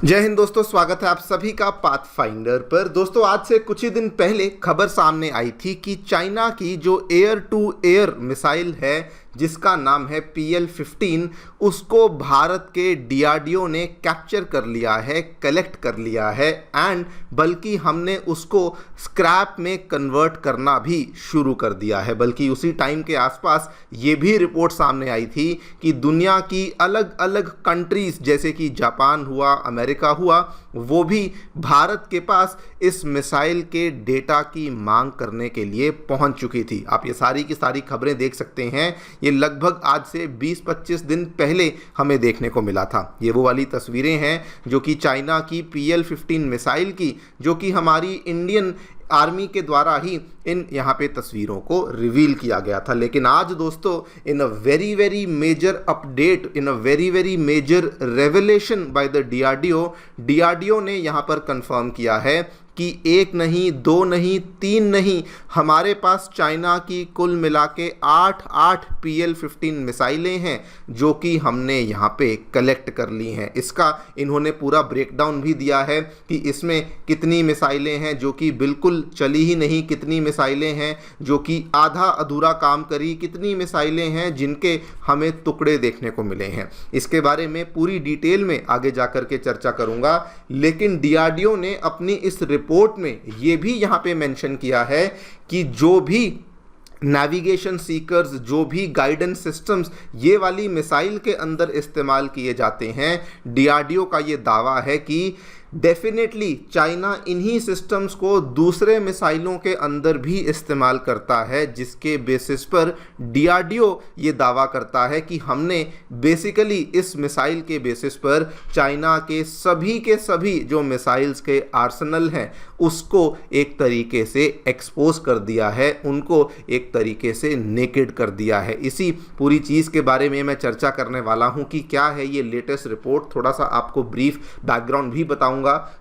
जय हिंद दोस्तों, स्वागत है आप सभी का पाथफाइंडर पर। दोस्तों, आज से कुछ ही दिन पहले खबर सामने आई थी कि चाइना की जो एयर टू एयर मिसाइल है जिसका नाम है PL-15, उसको भारत के DRDO ने कैप्चर कर लिया है, कलेक्ट कर लिया है एंड बल्कि हमने उसको स्क्रैप में कन्वर्ट करना भी शुरू कर दिया है। बल्कि उसी टाइम के आसपास ये भी रिपोर्ट सामने आई थी कि दुनिया की अलग अलग कंट्रीज़ जैसे कि जापान हुआ, अमेरिका हुआ, वो भी भारत के पास इस मिसाइल के डेटा की मांग करने के लिए पहुंच चुकी थी। आप ये सारी की सारी खबरें देख सकते हैं। ये लगभग आज से 20-25 दिन पहले हमें देखने को मिला था। ये वो वाली तस्वीरें हैं जो कि चाइना की PL-15 मिसाइल की, जो कि हमारी इंडियन आर्मी के द्वारा ही इन यहाँ पे तस्वीरों को रिवील किया गया था। लेकिन आज दोस्तों, in a very major update, in a very major revelation by the DRDO ने यहाँ पर कंफर्म किया है कि 1 नहीं, 2 नहीं, 3 नहीं, हमारे पास चाइना की कुल मिला के 8 PL-15 मिसाइलें हैं जो कि हमने यहाँ पे कलेक्ट कर ली हैं। इसका इन्होंने पूरा ब्रेकडाउन भी दिया है कि इसमें कितनी मिसाइलें हैं जो कि बिल्कुल चली ही नहीं, कितनी मिसाइलें हैं जो कि आधा अधूरा काम करी, कितनी मिसाइलें हैं जिनके हमें टुकड़े देखने को मिले हैं। इसके बारे में पूरी डिटेल में आगे जाकर के चर्चा करूँगा। लेकिन DRDO ने अपनी इस रिपोर्ट में ये भी यहाँ पे मेंशन किया है कि जो भी नेविगेशन सीकर्स, जो भी गाइडेंस सिस्टम्स ये वाली मिसाइल के अंदर इस्तेमाल किए जाते हैं, DRDO का ये दावा है कि डेफिनेटली चाइना इन्हीं सिस्टम्स को दूसरे मिसाइलों के अंदर भी इस्तेमाल करता है, जिसके बेसिस पर DRDO ये दावा करता है कि हमने बेसिकली इस मिसाइल के बेसिस पर चाइना के सभी जो मिसाइल्स के आर्सेनल हैं उसको एक तरीके से एक्सपोज कर दिया है, उनको एक तरीके से नेकेड कर दिया है। इसी पूरी चीज़ के बारे में मैं चर्चा करने वाला हूं कि क्या है ये लेटेस्ट रिपोर्ट। थोड़ा सा आपको ब्रीफ बैकग्राउंड भी बताऊंगा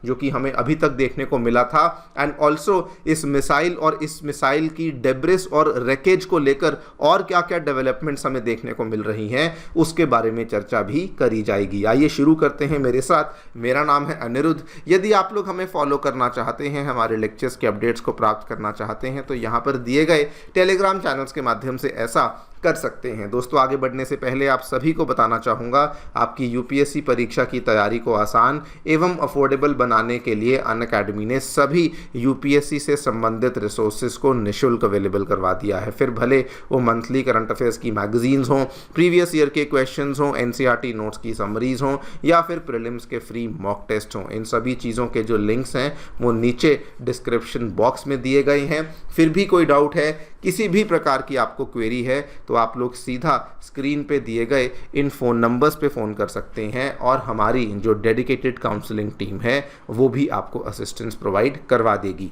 जो कि हमें अभी तक देखने को मिला था एंड ऑल्सो इस मिसाइल और इस मिसाइल की डेब्रिस और रैकेज को लेकर और क्या क्या डेवलपमेंट्स हमें देखने को मिल रही हैं उसके बारे में चर्चा भी करी जाएगी। आइए शुरू करते हैं मेरे साथ। मेरा नाम है अनिरुद्ध। यदि आप लोग हमें फॉलो करना चाहते हैं, हमारे लेक्चर्स के अपडेट्स को प्राप्त करना चाहते हैं, तो यहाँ पर दिए गए टेलीग्राम चैनल्स के माध्यम से ऐसा कर सकते हैं। दोस्तों, आगे बढ़ने से पहले आप सभी को बताना चाहूँगा, आपकी UPSC परीक्षा की तैयारी को आसान एवं अफोर्डेबल बनाने के लिए अनअकैडमी ने सभी UPSC से संबंधित रिसोर्सेज को निःशुल्क अवेलेबल करवा दिया है। फिर भले वो मंथली करंट अफेयर्स की मैगजीन्स हों, प्रीवियस ईयर के क्वेश्चंस हों, NCERT नोट्स की समरीज हों या फिर प्रीलिम्स के फ्री मॉक टेस्ट हों, इन सभी चीज़ों के जो लिंक्स हैं वो नीचे डिस्क्रिप्शन बॉक्स में दिए गए हैं। फिर भी कोई डाउट है, किसी भी प्रकार की आपको क्वेरी है, तो आप लोग सीधा स्क्रीन पे दिए गए इन फ़ोन नंबर्स पे फ़ोन कर सकते हैं और हमारी जो डेडिकेटेड काउंसलिंग टीम है वो भी आपको असिस्टेंस प्रोवाइड करवा देगी।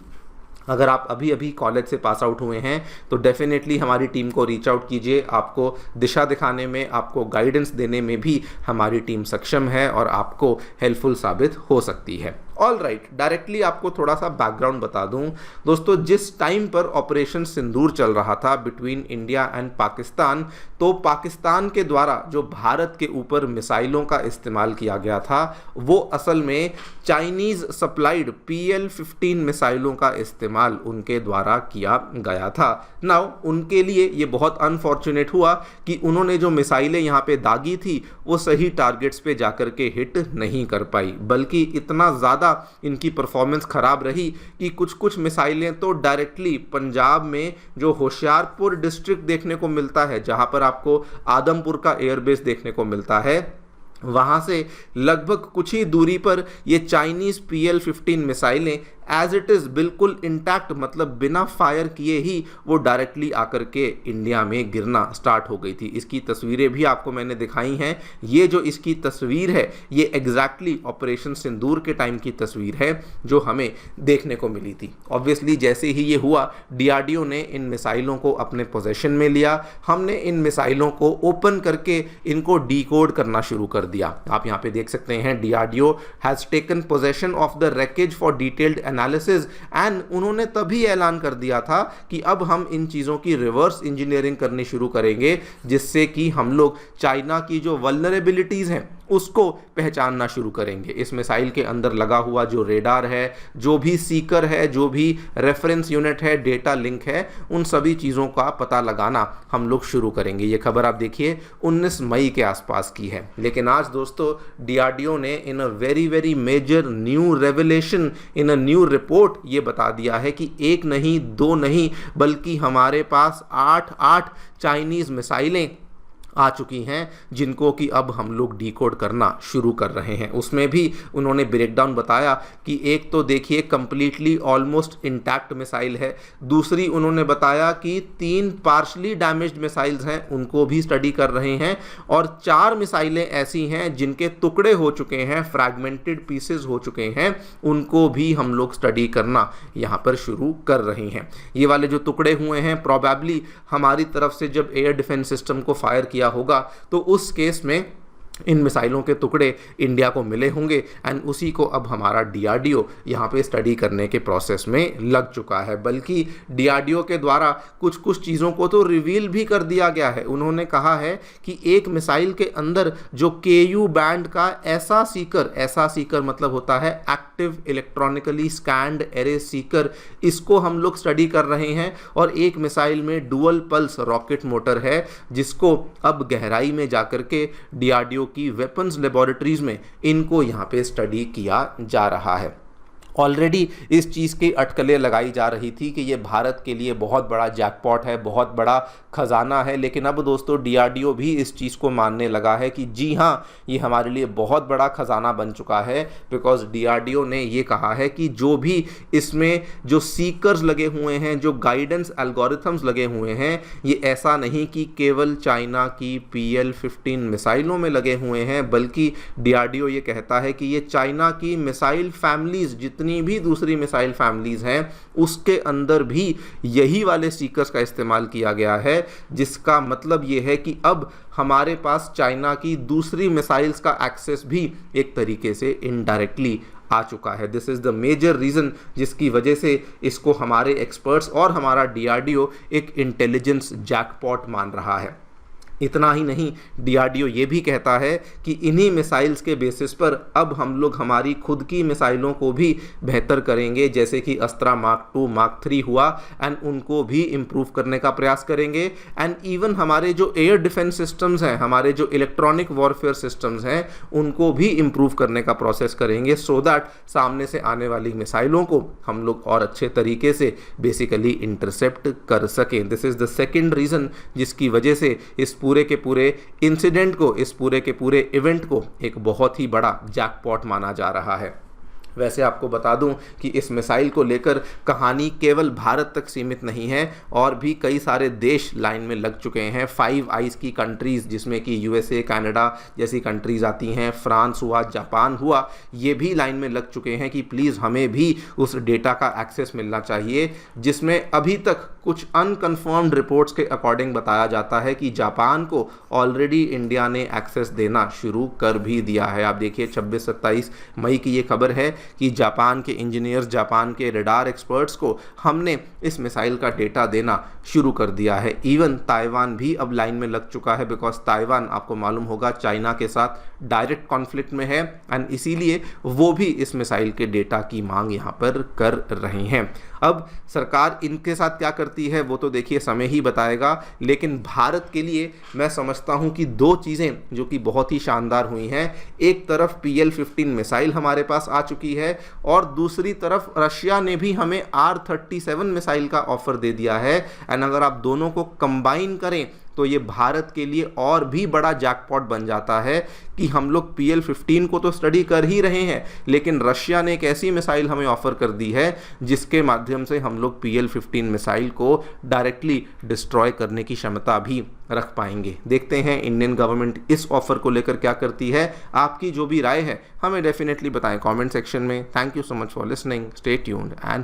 अगर आप अभी कॉलेज से पास आउट हुए हैं तो डेफिनेटली हमारी टीम को रीच आउट कीजिए। आपको दिशा दिखाने में, आपको गाइडेंस देने में भी हमारी टीम सक्षम है और आपको हेल्पफुल साबित हो सकती है। ऑल राइट, डायरेक्टली आपको थोड़ा सा बैकग्राउंड बता दूं। दोस्तों, जिस टाइम पर ऑपरेशन सिंदूर चल रहा था बिटवीन इंडिया एंड पाकिस्तान, तो पाकिस्तान के द्वारा जो भारत के ऊपर मिसाइलों का इस्तेमाल किया गया था वो असल में चाइनीज़ सप्लाइड PL-15 मिसाइलों का इस्तेमाल उनके द्वारा किया गया था। नाउ उनके लिए ये बहुत अनफॉर्चुनेट हुआ कि उन्होंने जो मिसाइलें यहाँ पे दागी थी वो सही टारगेट्स पे जाकर के हिट नहीं कर पाई, बल्कि इतना ज़्यादा इनकी परफॉर्मेंस खराब रही कि कुछ मिसाइलें तो डायरेक्टली पंजाब में जो होशियारपुर डिस्ट्रिक्ट देखने को मिलता है, जहां पर आपको आदमपुर का एयरबेस देखने को मिलता है, वहां से लगभग कुछ ही दूरी पर ये चाइनीज़ PL-15 मिसाइलें एज इट इज़ बिल्कुल इंटैक्ट, मतलब बिना फायर किए ही वो डायरेक्टली आकर के इंडिया में गिरना स्टार्ट हो गई थी। इसकी तस्वीरें भी आपको मैंने दिखाई हैं। ये जो इसकी तस्वीर है ये एग्जैक्टली ऑपरेशन सिंदूर के टाइम की तस्वीर है जो हमें देखने को मिली थी। ऑब्वियसली जैसे ही ये हुआ, DRDO ने इन मिसाइलों को अपने पोजेशन में लिया। हमने इन मिसाइलों को ओपन करके इनको डिकोड करना शुरू कर दिया। आप यहाँ पे देख सकते हैं DRDO has taken possession of the wreckage for detailed analysis, and उन्होंने तभी ऐलान कर दिया था कि अब हम इन चीज़ों की रिवर्स इंजीनियरिंग करनी शुरू करेंगे, जिससे कि हम लोग चाइना की जो वल्नरेबिलिटीज़ हैं उसको पहचानना शुरू करेंगे। इस मिसाइल के अंदर लगा हुआ जो रेडार है, जो भी सीकर है, जो भी रेफरेंस यूनिट है, डेटा लिंक है, उन सभी चीज़ों का पता लगाना हम लोग शुरू करेंगे। ये खबर आप देखिए 19 मई के आसपास की है। लेकिन आज दोस्तों डीआरडीओ ने in a very very major new revelation, in a new report ये बता दिया है कि एक नहीं, दो नहीं, बल्कि हमारे पास 8 चाइनीज़ मिसाइलें आ चुकी हैं, जिनको कि अब हम लोग डिकोड करना शुरू कर रहे हैं। उसमें भी उन्होंने ब्रेकडाउन बताया कि एक तो देखिए कंप्लीटली ऑलमोस्ट इंटैक्ट मिसाइल है, दूसरी उन्होंने बताया कि 3 पार्शली डैमेज्ड मिसाइल्स हैं, उनको भी स्टडी कर रहे हैं, और 4 मिसाइलें ऐसी हैं जिनके टुकड़े हो चुके हैं, फ्रैगमेंटेड पीसेस हो चुके हैं, उनको भी हम लोग स्टडी करना यहाँ पर शुरू कर रहे हैं। ये वाले जो टुकड़े हुए हैं प्रोबेबली हमारी तरफ से जब एयर डिफेंस सिस्टम को फायर किया होगा तो उस केस में इन मिसाइलों के टुकड़े इंडिया को मिले होंगे, एंड उसी को अब हमारा डीआरडीओ यहाँ पे स्टडी करने के प्रोसेस में लग चुका है। बल्कि डीआरडीओ के द्वारा कुछ कुछ चीज़ों को तो रिवील भी कर दिया गया है। उन्होंने कहा है कि एक मिसाइल के अंदर जो केयू बैंड का ऐसा सीकर मतलब होता है active electronically scanned array Sikar, इसको हम लोग स्टडी कर रहे हैं, और एक मिसाइल में डुअल पल्स रॉकेट मोटर है, जिसको अब गहराई में जाकर के डीआरडीओ की वेपन्स लेबोरेटरीज में इनको यहाँ पे स्टडी किया जा रहा है। ऑलरेडी इस चीज़ की अटकलें लगाई जा रही थी कि ये भारत के लिए बहुत बड़ा जैकपॉट है, बहुत बड़ा खजाना है, लेकिन अब दोस्तों डीआरडीओ भी इस चीज़ को मानने लगा है कि जी हाँ, ये हमारे लिए बहुत बड़ा खजाना बन चुका है। बिकॉज डीआरडीओ ने ये कहा है कि जो भी इसमें जो सीकर्स लगे हुए हैं, जो गाइडेंस एल्गोरिथम्स लगे हुए हैं, ये ऐसा नहीं कि केवल चाइना की PL-15 मिसाइलों में लगे हुए हैं, बल्कि डीआरडीओ ये कहता है कि ये चाइना की मिसाइल फैमिलीज, जितनी भी दूसरी मिसाइल फैमिलीज हैं, उसके अंदर भी यही वाले सीकर्स का इस्तेमाल किया गया है, जिसका मतलब ये है कि अब हमारे पास चाइना की दूसरी मिसाइल्स का एक्सेस भी एक तरीके से इनडायरेक्टली आ चुका है। This is the major reason जिसकी वजह से इसको हमारे एक्सपर्ट्स और हमारा डीआरडीओ एक इंटेलिजेंस जैकपॉट मान रहा है। इतना ही नहीं, डीआरडीओ ये भी कहता है कि इन्हीं मिसाइल्स के बेसिस पर अब हम लोग हमारी खुद की मिसाइलों को भी बेहतर करेंगे, जैसे कि अस्त्रा मार्क 2 मार्क 3 हुआ, एंड उनको भी इम्प्रूव करने का प्रयास करेंगे। एंड इवन हमारे जो एयर डिफेंस सिस्टम्स हैं, हमारे जो इलेक्ट्रॉनिक वॉरफेयर सिस्टम्स हैं, उनको भी इम्प्रूव करने का प्रोसेस करेंगे, सो दैट सामने से आने वाली मिसाइलों को हम लोग और अच्छे तरीके से बेसिकली इंटरसेप्ट कर सकें। This is the second reason जिसकी वजह से इस पूरे के पूरे इंसिडेंट को, इस पूरे के पूरे इवेंट को एक बहुत ही बड़ा जैकपॉट माना जा रहा है। वैसे आपको बता दूं कि इस मिसाइल को लेकर कहानी केवल भारत तक सीमित नहीं है, और भी कई सारे देश लाइन में लग चुके हैं। 5 आइज़ की कंट्रीज़, जिसमें कि USA, कनाडा जैसी कंट्रीज़ आती हैं, फ्रांस हुआ, जापान हुआ, ये भी लाइन में लग चुके हैं कि प्लीज़ हमें भी उस डेटा का एक्सेस मिलना चाहिए, जिसमें अभी तक कुछ अनकन्फर्म्ड रिपोर्ट्स के अकॉर्डिंग बताया जाता है कि जापान को ऑलरेडी इंडिया ने एक्सेस देना शुरू कर भी दिया है। आप देखिए 26-27 मई की ये खबर है कि जापान के इंजीनियर्स, जापान के रडार एक्सपर्ट्स को हमने इस मिसाइल का डेटा देना शुरू कर दिया है। इवन ताइवान भी अब लाइन में लग चुका है, बिकॉज ताइवान आपको मालूम होगा चाइना के साथ डायरेक्ट कॉन्फ्लिक्ट में है, एंड इसीलिए वो भी इस मिसाइल के डेटा की मांग यहाँ पर कर रहे हैं। अब सरकार इनके साथ क्या करती है वो तो देखिए समय ही बताएगा, लेकिन भारत के लिए मैं समझता हूँ कि 2 चीज़ें जो कि बहुत ही शानदार हुई हैं। एक तरफ PL-15 मिसाइल हमारे पास आ चुकी है, और दूसरी तरफ रशिया ने भी हमें R-37 मिसाइल का ऑफर दे दिया है। एंड अगर आप दोनों को कंबाइन करें तो ये भारत के लिए और भी बड़ा जैकपॉट बन जाता है कि हम लोग PL-15 को तो स्टडी कर ही रहे हैं, लेकिन रशिया ने एक ऐसी मिसाइल हमें ऑफर कर दी है जिसके माध्यम से हम लोग PL-15 मिसाइल को डायरेक्टली डिस्ट्रॉय करने की क्षमता भी रख पाएंगे। देखते हैं इंडियन गवर्नमेंट इस ऑफर को लेकर क्या करती है। आपकी जो भी राय है हमें डेफिनेटली बताएं कमेंट सेक्शन में। Thank you so much for listening, stay tuned and